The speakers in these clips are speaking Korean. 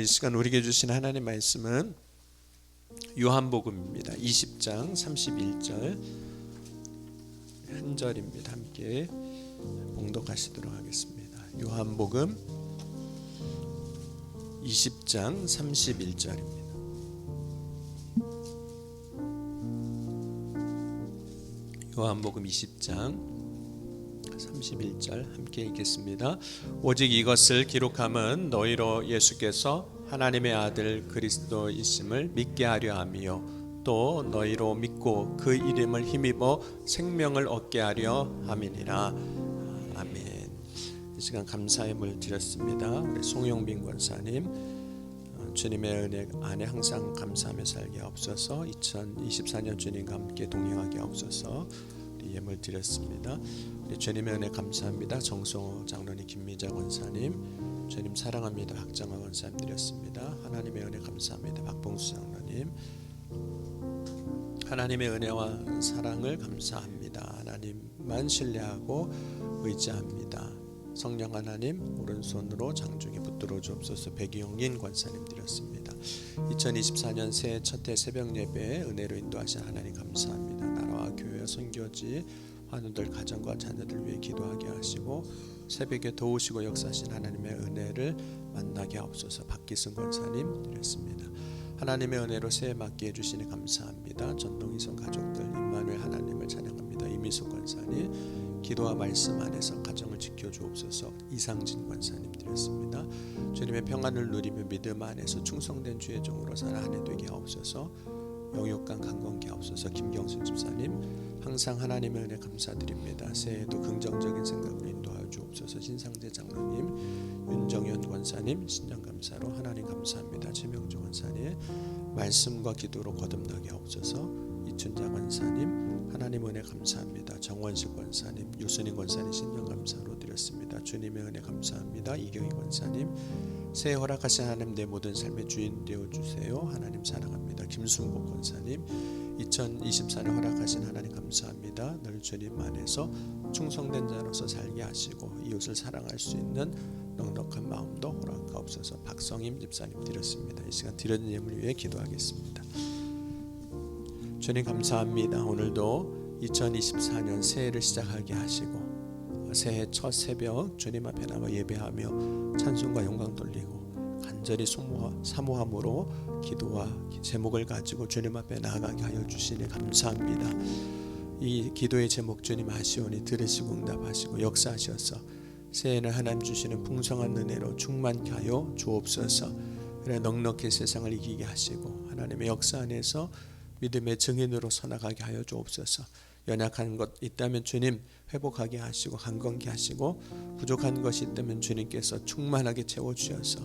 오늘 이 시간 우리에게 주신 하나님 말씀은 요한복음입니다. 20장 31절 한 절입니다. 함께 봉독하시도록 하겠습니다. 요한복음 20장 31절입니다. 요한복음 20장 31절 함께 읽겠습니다. 오직 이것을 기록함은 너희로 예수께서 하나님의 아들 그리스도이심을 믿게 하려 함이요 또 너희로 믿고 그 이름을 힘입어 생명을 얻게 하려 함이니라. 아멘. 이 시간 감사의 물 드렸습니다. 우리 송영빈 권사님, 주님의 은혜 안에 항상 감사하며 살게 하옵소서. 2024년 주님과 함께 동행하게 하옵소서. 예물 드렸습니다. 우리 주님의 은혜 감사합니다. 정성호 장로님, 김미자 권사님, 주님 사랑합니다. 박정아 권사님 드렸습니다. 하나님의 은혜 감사합니다. 박봉수 장로님, 하나님의 은혜와 사랑을 감사합니다. 하나님만 신뢰하고 의지합니다. 성령 하나님 오른손으로 장중에 붙들어 주옵소서. 백이용인 권사님 드렸습니다. 2024년 새해 첫해 새벽 예배에 은혜로 인도하신 하나님 감사합니다. 나라와 교회와 선교지 환우들 가정과 자녀들 위해 기도하게 하시고 새벽에 도우시고 역사하신 하나님의 은혜를 만나게 하옵소서. 박기승 권사님 드렸습니다. 하나님의 은혜로 새해 맞게 해주시니 감사합니다. 전동이성 가족들 임마누엘 하나님을 찬양합니다. 이미숙 권사님 기도와 말씀 안에서 가정을 지켜주옵소서. 이상진 권사님 드렸습니다. 주님의 평안을 누리며 믿음 안에서 충성된 주의 종으로 살아 한 해 되게 하옵소서. 영육간 강건케 하옵소서. 김경순 집사님 항상 하나님의 은혜 감사드립니다. 새해에도 긍정적인 생각으로 인도하여 주옵소서. 신상재 장로님, 윤정현 권사님 신장감사로 하나님 감사합니다. 최명주 권사님 말씀과 기도로 거듭나게 하옵소서. 이춘자 권사님 하나님 은혜 감사합니다. 정원식 권사님, 유순인 권사님 신령감사로 드렸습니다. 주님의 은혜 감사합니다. 이경희 권사님 새해 허락하신 하나님 내 모든 삶의 주인 되어주세요. 하나님 사랑합니다. 김순복 권사님 2024년 허락하신 하나님 감사합니다. 늘 주님 안에서 충성된 자로서 살게 하시고 이웃을 사랑할 수 있는 넉넉한 마음도 허락하옵소서. 박성임 집사님 드렸습니다. 이 시간 드려진 예물 위해 기도하겠습니다. 주님 감사합니다. 오늘도 2024년 새해를 시작하게 하시고 새해 첫 새벽 주님 앞에 나와 예배하며 찬송과 영광 돌리고 간절히 사모함으로 기도와 제목을 가지고 주님 앞에 나아가게 하여 주시니 감사합니다. 이 기도의 제목 주님 아시오니 들으시고 응답하시고 역사하셔서 새해는 하나님 주시는 풍성한 은혜로 충만케 하여 주옵소서. 그래 넉넉히 세상을 이기게 하시고 하나님의 역사 안에서 믿음의 증인으로 서나가게 하여 주옵소서. 연약한 것 있다면 주님 회복하게 하시고 강건케 하시고 부족한 것이 있다면 주님께서 충만하게 채워주셔서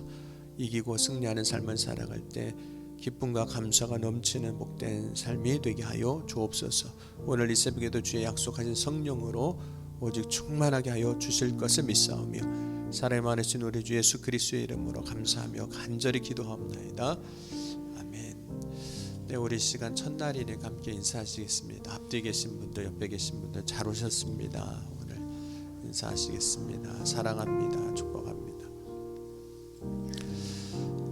이기고 승리하는 삶을 살아갈 때 기쁨과 감사가 넘치는 복된 삶이 되게 하여 주옵소서. 오늘 이 새벽에도 주의 약속하신 성령으로 오직 충만하게 하여 주실 것을 믿사오며 사랑이 많으신 우리 주 예수 그리스도의 이름으로 감사하며 간절히 기도하옵나이다. 네, 우리 시간 첫날이니까 함께 인사하시겠습니다. 앞뒤에 계신 분들, 옆에 계신 분들 잘 오셨습니다. 오늘 인사하시겠습니다. 사랑합니다. 축복합니다.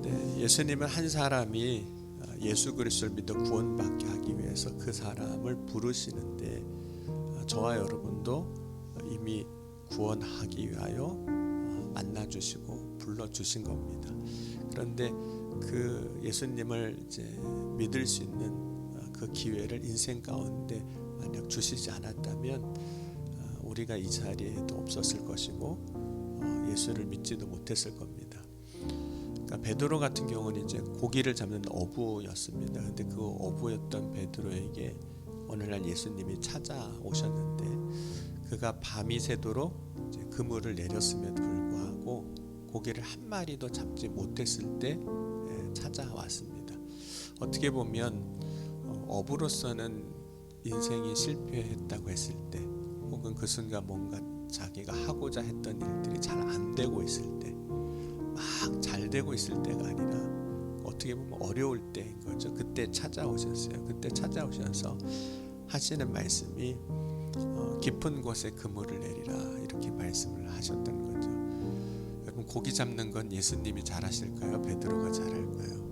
네, 예수님은 한 사람이 예수 그리스도를 믿어 구원받게 하기 위해서 그 사람을 부르시는데 저와 여러분도 이미 구원하기 위하여 만나주시고 불러주신 겁니다. 그런데 그 예수님을 이제 믿을 수 있는 그 기회를 인생 가운데 만약 주시지 않았다면 우리가 이 자리에도 없었을 것이고 예수를 믿지도 못했을 겁니다. 그러니까 베드로 같은 경우는 이제 고기를 잡는 어부였습니다. 근데 그 어부였던 베드로에게 어느 날 예수님이 찾아오셨는데 그가 밤이 새도록 이제 그물을 내렸음에도 불구하고 고기를 한 마리도 잡지 못했을 때 찾아왔습니다. 어떻게 보면 어부로서는 인생이 실패했다고 했을 때 혹은 그 순간 뭔가 자기가 하고자 했던 일들이 잘 안 되고 있을 때 막 잘 되고 있을 때가 아니라 어떻게 보면 어려울 때인 거죠. 그때 찾아오셨어요. 그때 찾아오셔서 하시는 말씀이 깊은 곳에 그물을 내리라 이렇게 말씀을 하셨던 거죠. 고기 잡는 건 예수님이 잘하실까요? 베드로가 잘할까요?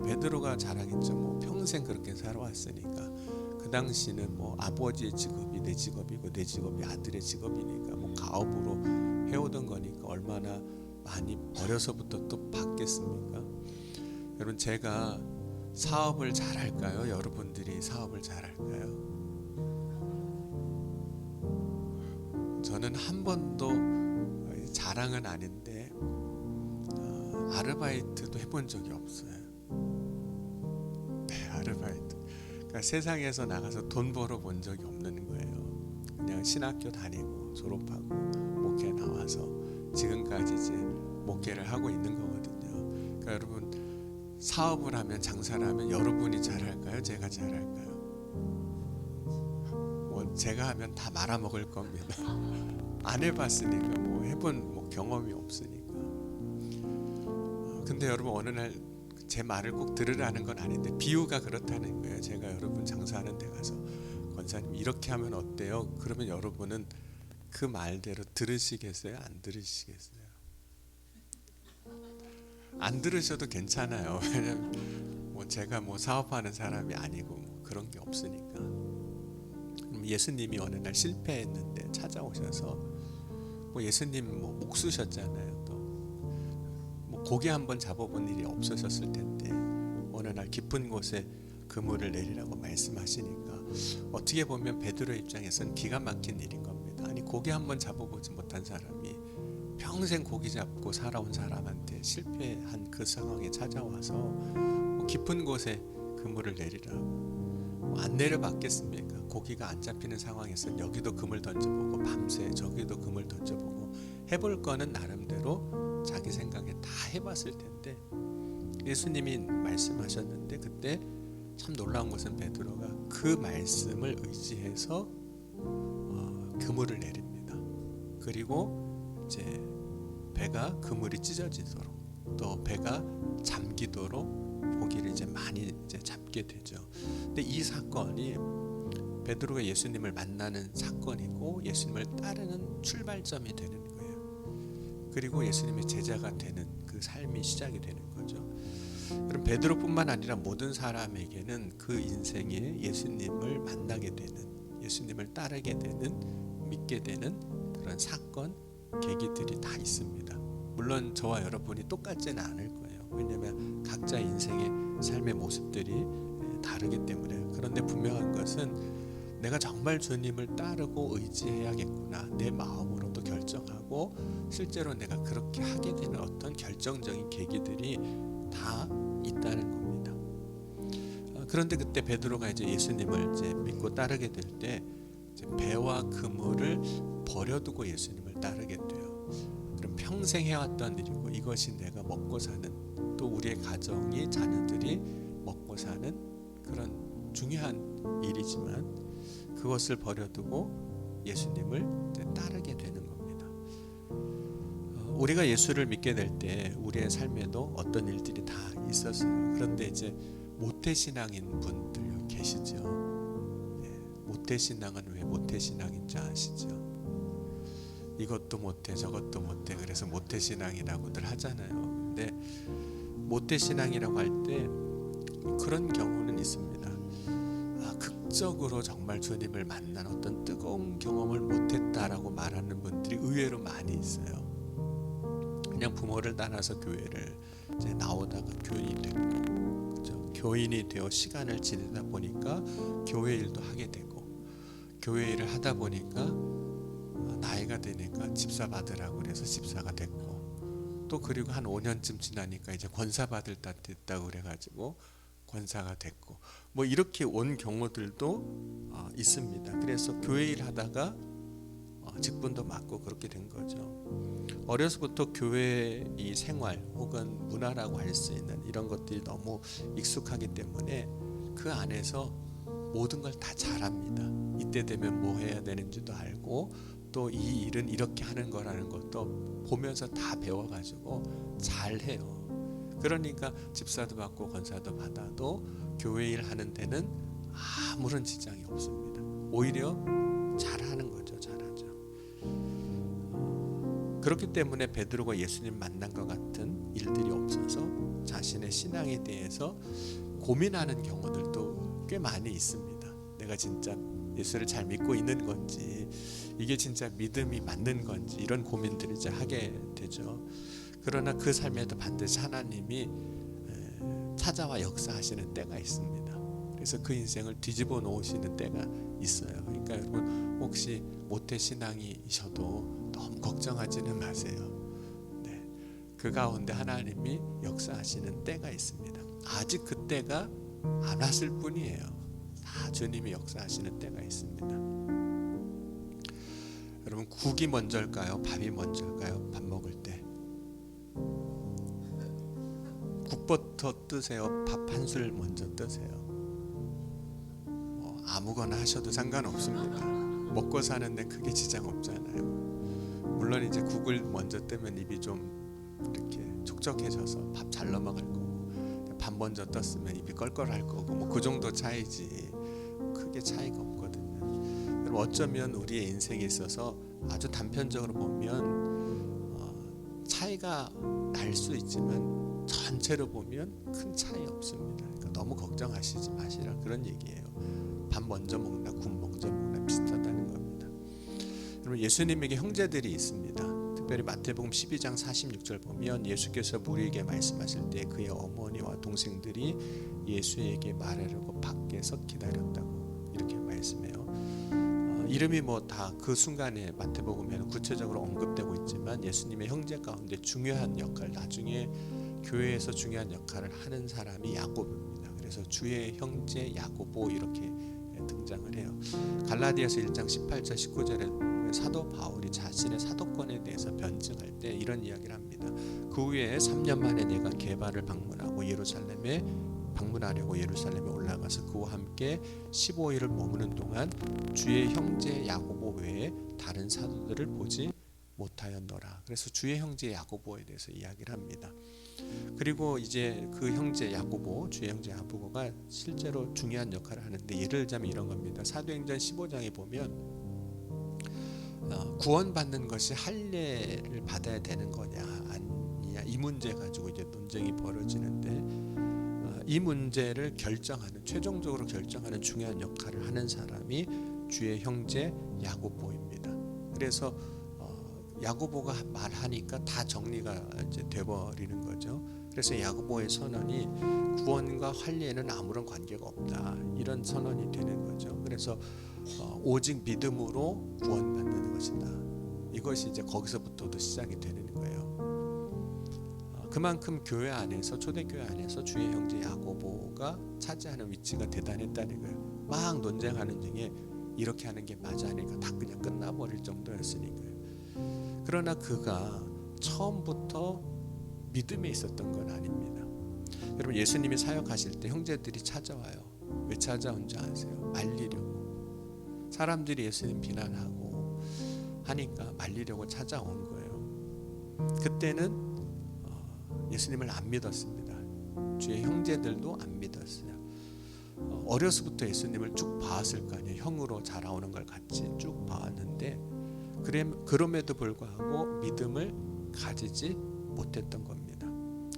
베드로가 잘하겠죠. 뭐 평생 그렇게 살아왔으니까. 그 당시는 뭐 아버지의 직업이 내 직업이고 내 직업이 아들의 직업이니까 뭐 가업으로 해오던 거니까 얼마나 많이 어려서부터 또 받겠습니까? 여러분, 제가 사업을 잘할까요? 여러분들이 사업을 잘할까요? 저는 한 번도, 자랑은 아닌데 아르바이트도 해본 적이 없어요. 네, 아르바이트. 그러니까 세상에서 나가서 돈 벌어 본 적이 없는 거예요. 그냥 신학교 다니고 졸업하고 목회 나와서 지금까지 이제 목회를 하고 있는 거거든요. 그러니까 여러분, 사업을 하면, 장사를 하면 여러분이 잘할까요? 제가 잘할까요? 뭐 제가 하면 다 말아먹을 겁니다. 안 해봤으니까, 뭐 해본 뭐 경험이 없으니까. 근데 여러분, 어느 날 제 말을 꼭 들으라는 건 아닌데 비유가 그렇다는 거예요. 제가 여러분 장사하는 데 가서 권사님 이렇게 하면 어때요? 그러면 여러분은 그 말대로 들으시겠어요? 안 들으시겠어요? 안 들으셔도 괜찮아요. 왜냐면 뭐 제가 뭐 사업하는 사람이 아니고 뭐 그런 게 없으니까. 예수님이 어느 날 실패했는데 찾아오셔서, 뭐 예수님 뭐 옥수셨잖아요. 또 뭐 고기 한번 잡아본 일이 없으셨을 텐데 어느 날 깊은 곳에 그물을 내리라고 말씀하시니까 어떻게 보면 베드로 입장에서는 기가 막힌 일인 겁니다. 아니, 고기 한번 잡아보지 못한 사람이 평생 고기 잡고 살아온 사람한테 실패한 그 상황에 찾아와서 뭐 깊은 곳에 그물을 내리라고, 안 내려봤겠습니까? 고기가 안 잡히는 상황에서는 여기도 금을 던져보고 밤새 저기도 금을 던져보고 해볼 거는 나름대로 자기 생각에 다 해봤을 텐데, 예수님이 말씀하셨는데 그때 참 놀라운 것은 베드로가 그 말씀을 의지해서 그물을 내립니다. 그리고 이제 배가, 그물이 찢어지도록, 또 배가 잠기도록 고기를 이제 많이 이제 잡게 되죠. 근데 이 사건이 베드로가 예수님을 만나는 사건이고 예수님을 따르는 출발점이 되는 거예요. 그리고 예수님의 제자가 되는 그 삶이 시작이 되는 거죠. 그럼 베드로뿐만 아니라 모든 사람에게는 그 인생에 예수님을 만나게 되는, 예수님을 따르게 되는, 믿게 되는 그런 사건, 계기들이 다 있습니다. 물론 저와 여러분이 똑같지는 않을 거예요. 왜냐하면 각자 인생의 삶의 모습들이 다르기 때문에. 그런데 분명한 것은 내가 정말 주님을 따르고 의지해야겠구나, 내 마음으로도 결정하고 실제로 내가 그렇게 하게 되는 어떤 결정적인 계기들이 다 있다는 겁니다. 그런데 그때 베드로가 이제 예수님을 이제 믿고 따르게 될 때 배와 그물을 버려두고 예수님을 따르게 돼요. 그럼 평생 해왔던 일이고 이것이 내가 먹고 사는, 또 우리의 가정이, 자녀들이 먹고 사는 그런 중요한 일이지만 그것을 버려두고 예수님을 따르게 되는 겁니다. 우리가 예수를 믿게 될 때 우리의 삶에도 어떤 일들이 다 있었어요. 그런데 이제 모태신앙인 분들 계시죠. 모태신앙은 왜 모태신앙인지 아시죠? 이것도 못해 저것도 못해 그래서 모태신앙이라고들 하잖아요. 근데 모태신앙이라고 할 때 그런 경우는 있습니다. 극적으로 정말 주님을 만난 어떤 뜨거운 경험을 못했다라고 말하는 분들이 의외로 많이 있어요. 그냥 부모를 따라서 교회를 이제 나오다가 교인이 됐고, 그죠? 교인이 되어 시간을 지내다 보니까 교회 일도 하게 되고, 교회 일을 하다 보니까 나이가 되니까 집사 받으라고 그래서 집사가 됐고, 또 그리고 한 5년쯤 지나니까 이제 권사 받을 때 됐다고 그래가지고 권사가 됐고, 뭐 이렇게 온 경우들도 있습니다. 그래서 교회 일 하다가 직분도 맡고 그렇게 된 거죠. 어려서부터 교회 이 생활 혹은 문화라고 할 수 있는 이런 것들이 너무 익숙하기 때문에 그 안에서 모든 걸 다 잘합니다. 이때 되면 뭐 해야 되는지도 알고, 또 이 일은 이렇게 하는 거라는 것도 보면서 다 배워가지고 잘해요. 그러니까 집사도 받고 권사도 받아도 교회 일 하는 데는 아무런 지장이 없습니다. 오히려 잘하는 거죠. 잘하죠. 그렇기 때문에 베드로가 예수님 만난 것 같은 일들이 없어서 자신의 신앙에 대해서 고민하는 경우들도 꽤 많이 있습니다. 내가 진짜 예수를 잘 믿고 있는 건지, 이게 진짜 믿음이 맞는 건지, 이런 고민들을 이제 하게 되죠. 그러나 그 삶에도 반드시 하나님이 찾아와 역사하시는 때가 있습니다. 그래서 그 인생을 뒤집어 놓으시는 때가 있어요. 그러니까 여러분, 혹시 모태신앙이셔도 너무 걱정하지는 마세요. 네, 그 가운데 하나님이 역사하시는 때가 있습니다. 아직 그 때가 안 왔을 뿐이에요. 다 주님이 역사하시는 때가 있습니다. 여러분, 국이 먼저일까요? 밥이 먼저일까요? 밥 먹을 때 국부터 뜨세요? 밥 한 술 먼저 뜨세요? 아무거나 하셔도 상관없습니다. 먹고 사는데 크게 지장 없잖아요. 물론 이제 국을 먼저 뜨면 입이 좀 이렇게 촉촉해져서 밥 잘 넘어갈 거고, 밥 먼저 떴으면 입이 껄껄할 거고, 뭐 그 정도 차이지 크게 차이가 없거든요. 여러분, 어쩌면 우리의 인생에 있어서 아주 단편적으로 보면 차이가 날 수 있지만 전체로 보면 큰 차이 없습니다. 그러니까 너무 걱정하시지 마시라, 그런 얘기예요. 밥 먼저 먹나 국 먼저 먹나 비슷하다는 겁니다. 여러분, 예수님에게 형제들이 있습니다. 특별히 마태복음 12장 46절 보면 예수께서 무리에게 말씀하실 때 그의 어머니와 동생들이 예수에게 말하려고 밖에서 기다렸다고 이렇게 말씀해요. 이름이 뭐 다 그 순간에 마태복음에는 구체적으로 언급되고 있지만 예수님의 형제 가운데 중요한 역할, 나중에 교회에서 중요한 역할을 하는 사람이 야고보입니다. 그래서 주의 형제 야고보 이렇게 등장을 해요. 갈라디아서 1장 18절 19절에 사도 바울이 자신의 사도권에 대해서 변증할 때 이런 이야기를 합니다. 그 후에 3년 만에 내가 게바를 방문하고 예루살렘에 올라가서 그와 함께 15일을 머무는 동안 주의 형제 야고보 외에 다른 사도들을 보지 못하였노라. 그래서 주의 형제 야고보에 대해서 이야기를 합니다. 그리고 이제 그 형제 야고보, 주의 형제 야고보가 실제로 중요한 역할을 하는데, 예를 들자면 이런 겁니다. 사도행전 15장에 보면 구원받는 것이 할례를 받아야 되는 거냐 아니냐, 이 문제 가지고 이제 논쟁이 벌어지는데, 이 문제를 최종적으로 결정하는 중요한 역할을 하는 사람이 주의 형제 야고보입니다. 그래서 야고보가 말하니까 다 정리가 이제 돼버리는 거죠. 그래서 야고보의 선언이 구원과 할례에는 아무런 관계가 없다, 이런 선언이 되는 거죠. 그래서 오직 믿음으로 구원받는 것이다. 이것이 이제 거기서부터도 시작이 되는 거예요. 그만큼 교회 안에서, 초대교회 안에서 주의 형제 야고보가 차지하는 위치가 대단했다는 거예요. 막 논쟁하는 중에 이렇게 하는 게 맞아 하니까 다 그냥 끝나버릴 정도였으니까요. 그러나 그가 처음부터 믿음에 있었던 건 아닙니다. 여러분, 예수님이 사역하실 때 형제들이 찾아와요. 왜 찾아온 줄 아세요? 말리려고. 사람들이 예수님 비난하고 하니까 말리려고 찾아온 거예요. 그때는 예수님을 안 믿었습니다. 주의 형제들도 안 믿었어요. 어려서부터 예수님을 쭉 봐왔을 거 아니에요. 형으로 자라오는 걸 같이 쭉 봐왔는데, 그럼에도 불구하고 믿음을 가지지 못했던 겁니다.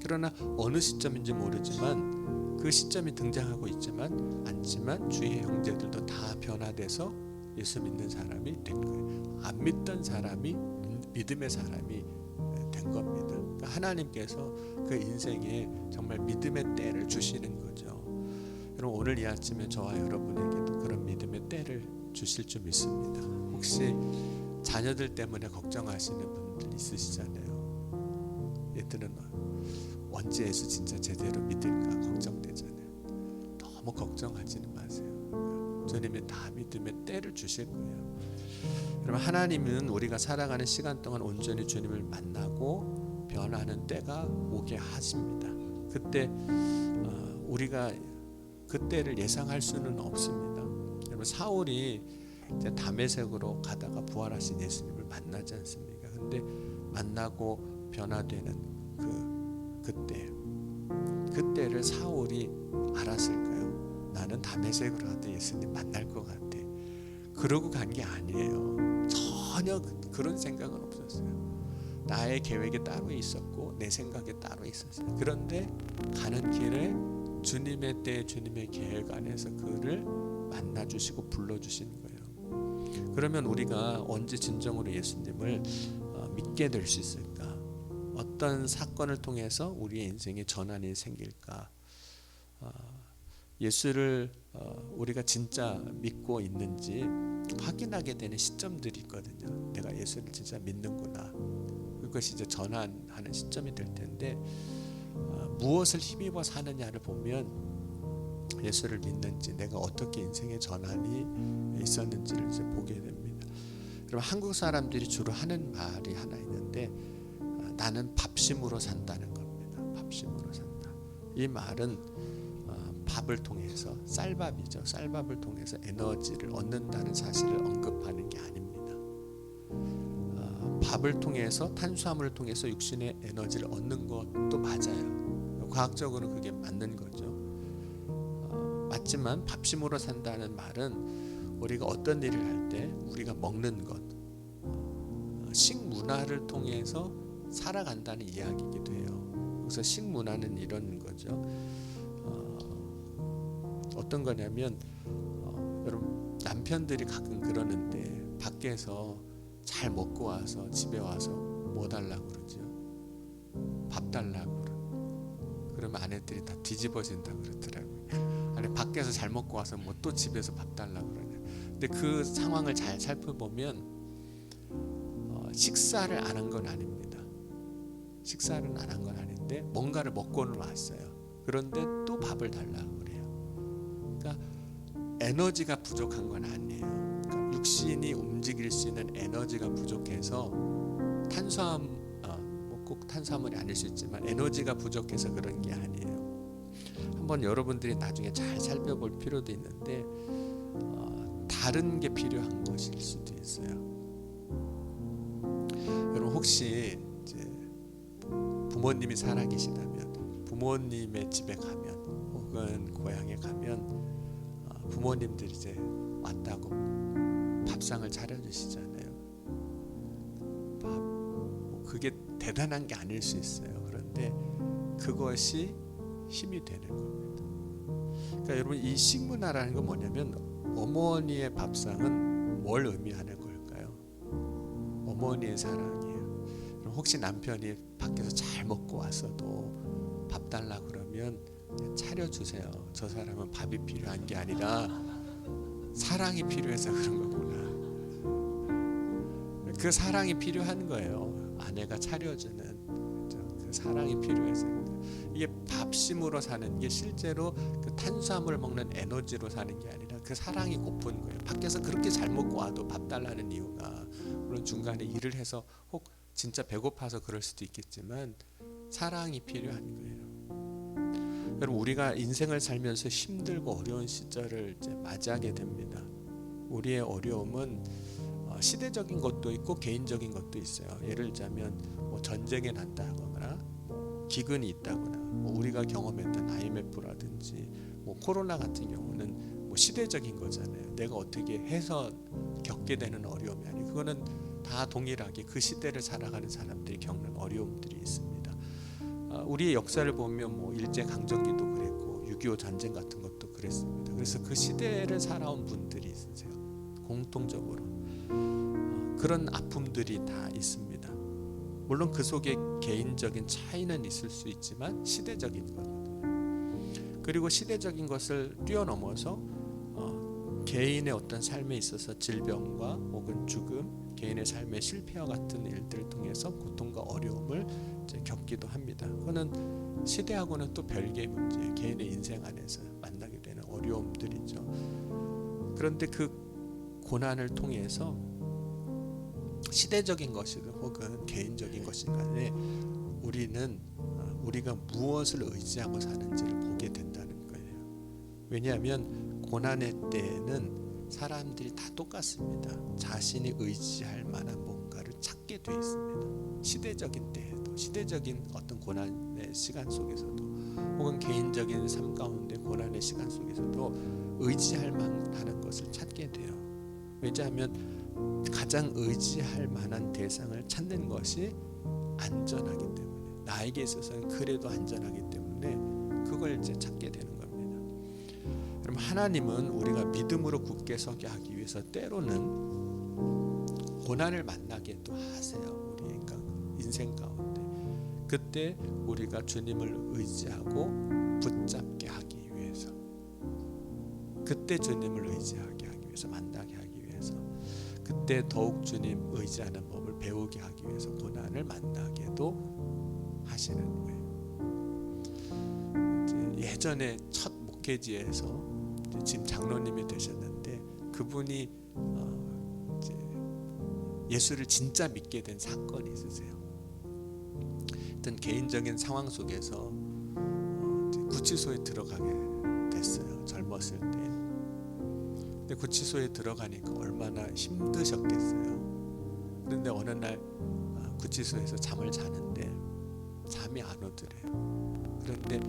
그러나 어느 시점인지 모르지만 그 시점이 등장하고 않지만 주의 형제들도 다 변화돼서 예수 믿는 사람이 된 거예요. 안 믿던 사람이 믿음의 사람이 된 겁니다. 그러니까 하나님께서 그 인생에 정말 믿음의 때를 주시는 거죠. 여러분, 오늘 이 아침에 저와 여러분에게도 그런 믿음의 때를 주실 줄 믿습니다. 혹시 자녀들 때문에 걱정하시는 분들 있으시잖아요. 얘들은 언제 예수 진짜 제대로 믿을까 걱정되잖아요. 너무 걱정하지는 마세요. 주님이 다 믿음의 때를 주실 거예요. 여러분, 하나님은 우리가 살아가는 시간 동안 온전히 주님을 만나고 변하는 때가 오게 하십니다. 그때 우리가 그때를 예상할 수는 없습니다. 여러분, 사울이 이제 다메섹으로 가다가 부활하신 예수님을 만나지 않습니까? 근데 만나고 변화되는 그때를 사울이 알았을까요? 나는 다메섹으로 가도 예수님 만날 것 같아. 그러고 간 게 아니에요. 전혀 그런 생각은 없었어요. 나의 계획이 따로 있었고 내 생각이 따로 있었어요. 그런데 가는 길에 주님의 때 주님의 계획 안에서 그를 만나주시고 불러주시는 거예요. 그러면 우리가 언제 진정으로 예수님을 믿게 될 수 있을까? 어떤 사건을 통해서 우리의 인생에 전환이 생길까? 예수를 우리가 진짜 믿고 있는지 확인하게 되는 시점들이 있거든요. 내가 예수를 진짜 믿는구나. 그것이 이제 전환하는 시점이 될 텐데, 무엇을 힘입어 사느냐를 보면 예수를 믿는지, 내가 어떻게 인생의 전환이 있었는지를 이제 보게 됩니다. 그럼 한국 사람들이 주로 하는 말이 하나 있는데, 나는 밥심으로 산다는 겁니다. 밥심으로 산다. 이 말은 밥을 통해서, 쌀밥이죠. 쌀밥을 통해서 에너지를 얻는다는 사실을 언급하는 게 아닙니다. 밥을 통해서, 탄수화물을 통해서 육신의 에너지를 얻는 것도 맞아요. 과학적으로 그게 맞는 거죠. 맞지만 밥심으로 산다는 말은 우리가 어떤 일을 할 때 우리가 먹는 것, 식문화를 통해서 살아간다는 이야기이기도 해요. 그래서 식문화는 이런 거죠. 어떤 거냐면 여러분, 남편들이 가끔 그러는데 밖에서 잘 먹고 와서 집에 와서 뭐 달라고 그러죠? 밥 달라고 그러면 아내들이 다 뒤집어진다고 그러더라고요. 아니, 밖에서 잘 먹고 와서 뭐 또 집에서 밥 달라고 그러냐. 근데 그 상황을 잘 살펴보면 식사를 안 한 건 아닙니다. 식사를 안 한 건 아닌데 뭔가를 먹고는 왔어요. 그런데 또 밥을 달라고 그래요. 그러니까 에너지가 부족한 건 아니에요. 그러니까 육신이 움직일 수 있는 에너지가 부족해서 꼭 탄수화물이 아닐 수 있지만 에너지가 부족해서 그런 게 아니에요. 한번 여러분들이 나중에 잘 살펴볼 필요도 있는데 다른 게 필요한 것일 수도 있어요. 여러분, 혹시 이제 부모님이 살아계시다면 부모님의 집에 가면 혹은 고향에 가면 부모님들이 이제 왔다고 밥상을 차려주시잖아요. 그게 대단한 게 아닐 수 있어요. 그런데 그것이 힘이 되는 겁니다. 그러니까 여러분, 이 식문화라는 건 뭐냐면 어머니의 밥상은 뭘 의미하는 걸까요? 어머니의 사랑이에요. 그럼 혹시 남편이 밖에서 잘 먹고 왔어도 밥 달라 그러면 차려주세요. 저 사람은 밥이 필요한 게 아니라 사랑이 필요해서 그런 거구나. 그 사랑이 필요한 거예요. 아내가 차려주는 그 사랑이 필요해서. 이게 밥심으로 사는 게 실제로 그 탄수화물을 먹는 에너지로 사는 게 아니라 그 사랑이 고픈 거예요. 밖에서 그렇게 잘 먹고 와도 밥 달라는 이유가, 물론 중간에 일을 해서 혹 진짜 배고파서 그럴 수도 있겠지만 사랑이 필요한 거예요. 여러분, 우리가 인생을 살면서 힘들고 어려운 시절을 이제 맞이하게 됩니다. 우리의 어려움은 시대적인 것도 있고 개인적인 것도 있어요. 예를 들자면 뭐 전쟁이 난다거나 기근이 있다거나, 뭐 우리가 경험했던 IMF라든지 뭐 코로나 같은 경우는 뭐 시대적인 거잖아요. 내가 어떻게 해서 겪게 되는 어려움이 아니고 그거는 다 동일하게 그 시대를 살아가는 사람들이 겪는 어려움들이 있습니다. 우리의 역사를 보면 뭐 일제 강점기도 그랬고 6.25 전쟁 같은 것도 그랬습니다. 그래서 그 시대를 살아온 분들이 있으세요. 공통적으로 그런 아픔들이 다 있습니다. 물론 그 속에 개인적인 차이는 있을 수 있지만 시대적인 거거든요. 그리고 시대적인 것을 뛰어넘어서 개인의 어떤 삶에 있어서 질병과 혹은 죽음, 개인의 삶의 실패와 같은 일들을 통해서 고통과 어려움을 이제 겪기도 합니다. 그거는 시대하고는 또 별개의 문제예요. 개인의 인생 안에서 만나게 되는 어려움들이죠. 그런데 그 고난을 통해서 시대적인 것이든 혹은 개인적인 것이든 간에 우리는 우리가 무엇을 의지하고 사는지를 보게 된다는 거예요. 왜냐하면 고난의 때에는 사람들이 다 똑같습니다. 자신이 의지할 만한 뭔가를 찾게 돼 있습니다. 시대적인 때에도, 시대적인 어떤 고난의 시간 속에서도 혹은 개인적인 삶 가운데 고난의 시간 속에서도 의지할 만한 것을 찾게 돼요. 왜냐하면 가장 의지할 만한 대상을 찾는 것이 안전하기 때문에, 나에게 있어서는 그래도 안전하기 때문에 그걸 이제 찾게 되는 겁니다. 여러분, 하나님은 우리가 믿음으로 굳게 서게 하기 위해서 때로는 고난을 만나게도 하세요. 우리 인생 가운데. 그때 우리가 주님을 의지하고 붙잡게 하기 위해서, 그때 주님을 의지하게 하기 위해서, 만나게 하기 위해서, 그때 더욱 주님 의지하는 법을 배우게 하기 위해서 고난을 만나게도 하시는 거예요. 예전에 첫 목회지에서 지금 장로님이 되셨는데, 그분이 예수를 진짜 믿게 된 사건이 있으세요. 어떤 개인적인 상황 속에서 구치소에 들어가게 됐어요. 젊었을 때. 근데 구치소에 들어가니까 얼마나 힘드셨겠어요. 그런데 어느 날 구치소에서 잠을 자는데 잠이 안 오더래요. 그런데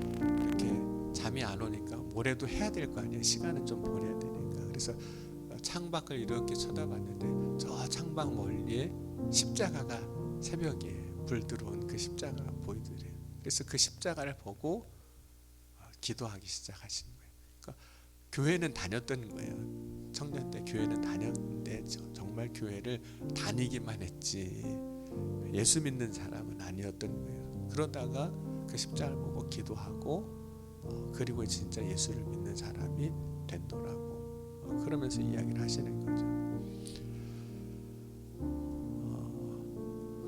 이렇게 잠이 안 오니까 뭐라도 해야 될 거 아니에요. 시간은 좀 보내야 되니까. 그래서 창밖을 이렇게 쳐다봤는데 저 창밖 멀리에 십자가가, 새벽에 불 들어온 그 십자가가 보이더래요. 그래서 그 십자가를 보고 기도하기 시작하신 거예요. 그러니까 교회는 다녔던 거예요. 청년 때 교회는 다녔는데 정말 교회를 다니기만 했지 예수 믿는 사람은 아니었던 거예요. 그러다가 그 십자가를 보고 기도하고 그리고 진짜 예수를 믿는 사람이 된도라고 그러면서 이야기를 하시는 거죠.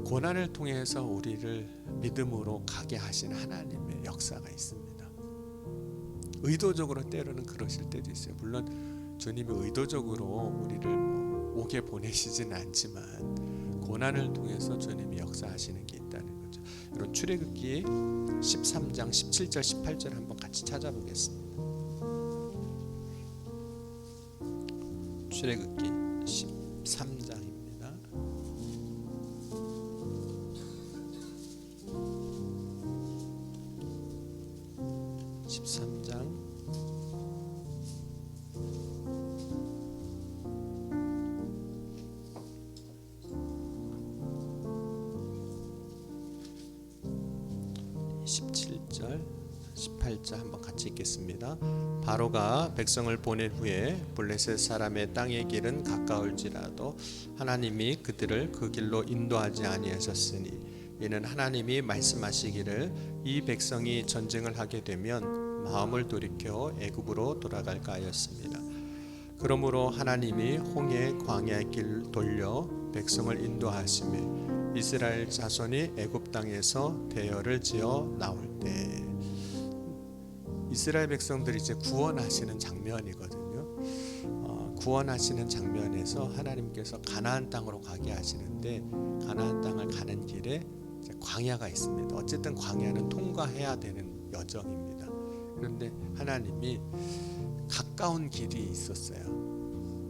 고난을 통해서 우리를 믿음으로 가게 하신 하나님의 역사가 있습니다. 의도적으로 때로는 그러실 때도 있어요. 물론 주님이 의도적으로 우리를 오게 보내시지는 않지만 고난을 통해서 주님이 역사하시는 게 있다는 거죠. 여러분, 출애굽기 13장 17절 18절 한번 같이 찾아보겠습니다. 출애굽기 13장입니다. 13장 17절 18절 한번 같이 읽겠습니다. 바로가 백성을 보낸 후에 블레셋 사람의 땅의 길은 가까울지라도 하나님이 그들을 그 길로 인도하지 아니하셨으니 이는 하나님이 말씀하시기를 이 백성이 전쟁을 하게 되면 마음을 돌이켜 애굽으로 돌아갈까 하였습니다. 그러므로 하나님이 홍해 광야의 길 돌려 백성을 인도하시며 이스라엘 자손이 애굽 땅에서 대열을 지어 나올 때, 이스라엘 백성들이 이제 구원하시는 장면이거든요. 구원하시는 장면에서 하나님께서 가나안 땅으로 가게 하시는데 가나안 땅을 가는 길에 이제 광야가 있습니다. 어쨌든 광야는 통과해야 되는 여정입니다. 그런데 하나님이 가까운 길이 있었어요.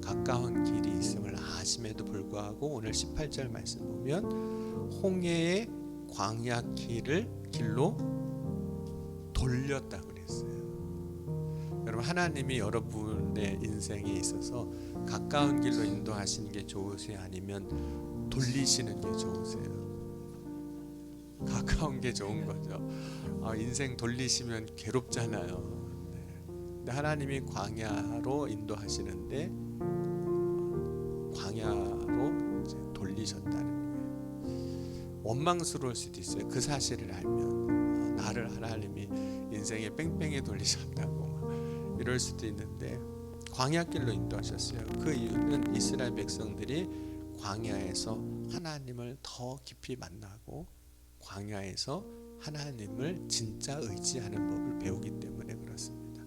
가까운 길이 있음을 아심에도 불구하고 오늘 18절 말씀 보면 홍해의 광야 길로 돌렸다고 그랬어요. 여러분, 하나님이 여러분의 인생에 있어서 가까운 길로 인도하시는 게 좋으세요? 아니면 돌리시는 게 좋으세요? 가까운 게 좋은 거죠. 인생 돌리시면 괴롭잖아요. 근데 하나님이 광야로 인도하시는데 광야로 이제 돌리셨다는 거예요. 원망스러울 수도 있어요. 그 사실을 알면 나를 하나님이 인생에 뺑뺑이 돌리셨다고 이럴 수도 있는데 광야길로 인도하셨어요. 그 이유는 이스라엘 백성들이 광야에서 하나님을 더 깊이 만나고 광야에서 하나님을 진짜 의지하는 법을 배우기 때문에 그렇습니다.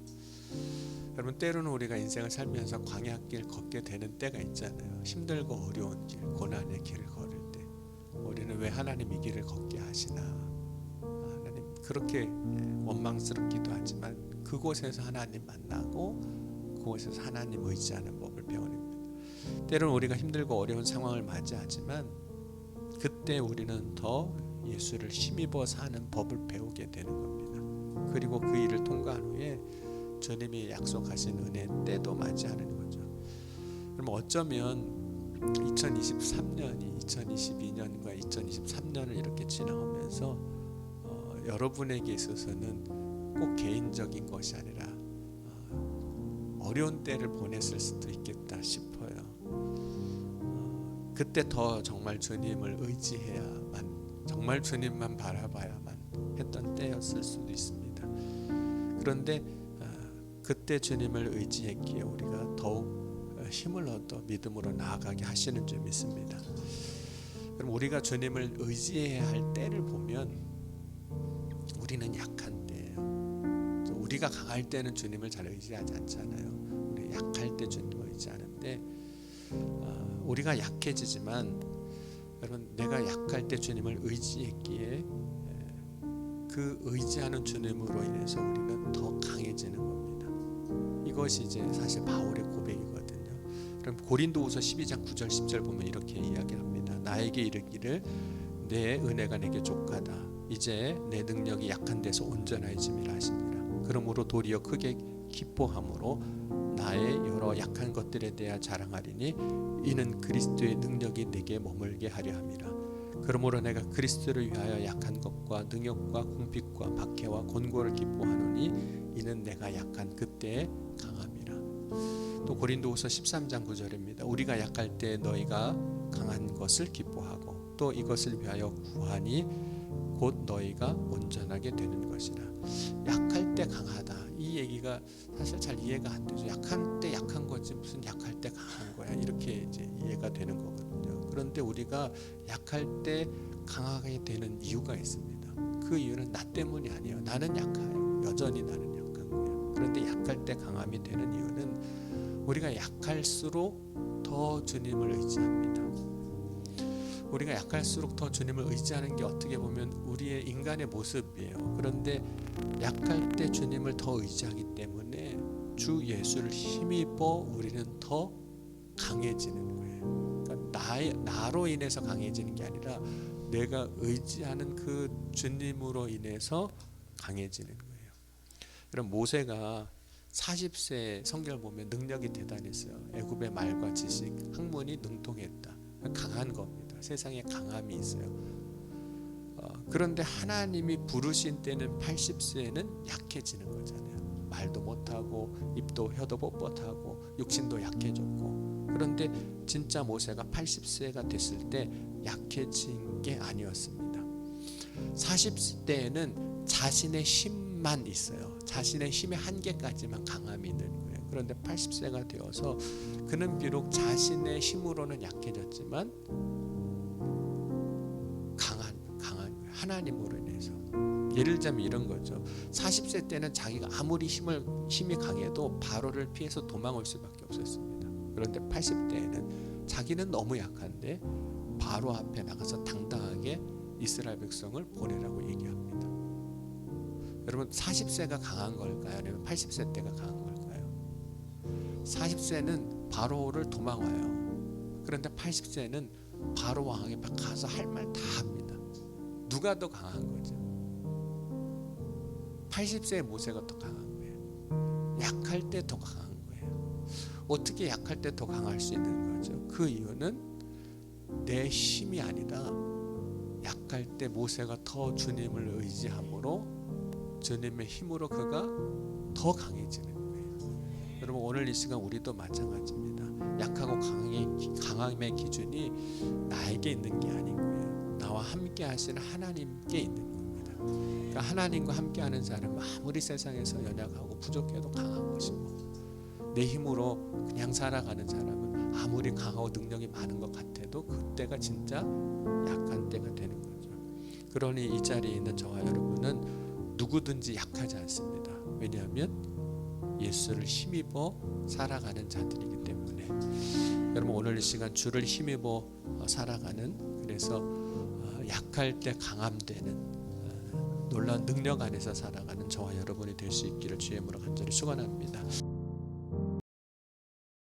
여러분, 때로는 우리가 인생을 살면서 광야길 걷게 되는 때가 있잖아요. 힘들고 어려운 길, 고난의 길을 걸을 때 우리는 왜 하나님 이 길을 걷게 하시나, 하나님 그렇게 원망스럽기도 하지만 그곳에서 하나님 만나고 그곳에서 하나님 의지하는 법을 배우는 겁니다. 때로는 우리가 힘들고 어려운 상황을 맞이하지만 그때 우리는 더 예수를 힘입어 사는 법을 배우게 되는 겁니다. 그리고 그 일을 통과한 후에 주님이 약속하신 은혜 때도 맞이하는 거죠. 그럼 어쩌면 2023년이 2022년과 2023년을 이렇게 지나오면서 여러분에게 있어서는 꼭 개인적인 것이 아니라 어려운 때를 보냈을 수도 있겠다 싶어요. 그때 더 정말 주님을 의지해야만, 정말 주님만 바라봐야만 했던 때였을 수도 있습니다. 그런데 그때 주님을 의지했기에 우리가 더욱 힘을 얻어 믿음으로 나아가게 하시는 줄 믿습니다. 그럼 우리가 주님을 의지해야 할 때를 보면 우리는 약한 때예요. 우리가 강할 때는 주님을 잘 의지하지 않잖아요. 우리 약할 때 주님을 의지하는데 우리가 약해지지만 여러분, 내가 약할 때 주님을 의지했기에 그 의지하는 주님으로 인해서 우리는 더 강해지는 겁니다. 이것이 이제 사실 바울의 고백이거든요. 그럼 고린도후서 12장 9절 10절 보면 이렇게 이야기합니다. 나에게 이르기를 내 은혜가 내게 족하다. 이제 내 능력이 약한 데서 온전해짐이라 하시니라. 그러므로 도리어 크게 기뻐함으로 나의 여러 약한 것들에 대하 자랑하리니 이는 그리스도의 능력이 내게 머물게 하려 함이라. 그러므로 내가 그리스도를 위하여 약한 것과 능력과 궁핍과 박해와 곤고를 기뻐하노니 이는 내가 약한 그때에 강함이라. 또 고린도후서 13장 9절입니다. 우리가 약할 때 너희가 강한 것을 기뻐하고 또 이것을 위하여 구하니 곧 너희가 온전하게 되는 것이라. 약할 때 강하다, 이 얘기가 사실 잘 이해가 안 되죠. 약할 때 약한 거지 무슨 약할 때 강한 거야, 이렇게 이제 이해가 되는 거거든요. 그런데 우리가 약할 때 강하게 되는 이유가 있습니다. 그 이유는 나 때문이 아니에요. 나는 약해요. 여전히 나는 약한 거예요. 그런데 약할 때 강함이 되는 이유는 우리가 약할수록 더 주님을 의지합니다. 우리가 약할수록 더 주님을 의지하는 게 어떻게 보면 우리의 인간의 모습이에요. 그런데 약할 때 주님을 더 의지하기 때문에 주 예수를 힘입어 우리는 더 강해지는 거예요. 그러니까 나로 인해서 강해지는 게 아니라 내가 의지하는 그 주님으로 인해서 강해지는 거예요. 그럼 모세가 40세 성경을 보면 능력이 대단했어요. 애굽의 말과 지식, 학문이 능통했다. 강한 겁니다. 세상에 강함이 있어요. 그런데 하나님이 부르신 때는 80세는 약해지는 거잖아요. 말도 못하고 입도 혀도 뻣뻣하고 육신도 약해졌고. 그런데 진짜 모세가 80세가 됐을 때 약해진 게 아니었습니다. 40대에는 자신의 힘만 있어요. 자신의 힘의 한계까지만 강함이 있는 거예요. 그런데 80세가 되어서 그는 비록 자신의 힘으로는 약해졌지만 강한 하나님으로 인해서. 예를 들자면 이런 거죠. 40세 때는 자기가 아무리 힘이 강해도 바로를 피해서 도망올 수밖에 없었습니다. 그런데 80대에는 자기는 너무 약한데 바로 앞에 나가서 당당하게 이스라엘 백성을 보내라고 얘기합니다. 여러분, 40세가 강한 걸까요? 아니면 80세 때가 강한 걸까요? 40세는 바로를 도망와요. 그런데 80세는 바로 왕에게 가서 할 말 다 합니다. 누가 더 강한 거죠? 80세의 모세가 더 강한 거예요. 약할 때 더 강한 거예요. 어떻게 약할 때 더 강할 수 있는 거죠? 그 이유는 내 힘이 아니라 약할 때 모세가 더 주님을 의지함으로 주님의 힘으로 그가 더 강해지는 거예요. 여러분, 오늘 이 시간 우리도 마찬가지입니다. 약하고 강함의 기준이 나에게 있는 게 아닌 거예요. 나와 함께 하시는 하나님께 있는 겁니다. 그러니까 하나님과 함께 하는 사람은 아무리 세상에서 연약하고 부족해도 강한 것이고, 내 힘으로 그냥 살아가는 사람은 아무리 강하고 능력이 많은 것 같아도 그때가 진짜 약한 때가 되는 거죠. 그러니 이 자리에 있는 저와 여러분은 누구든지 약하지 않습니다. 왜냐하면 예수를 힘입어 살아가는 자들이기 때문에. 여러분, 오늘 이 시간 주를 힘입어 살아가는, 그래서 약할 때 강함되는 놀라운 능력 안에서 살아가는 저와 여러분이 될 수 있기를 주의 이름으로 간절히 축원합니다.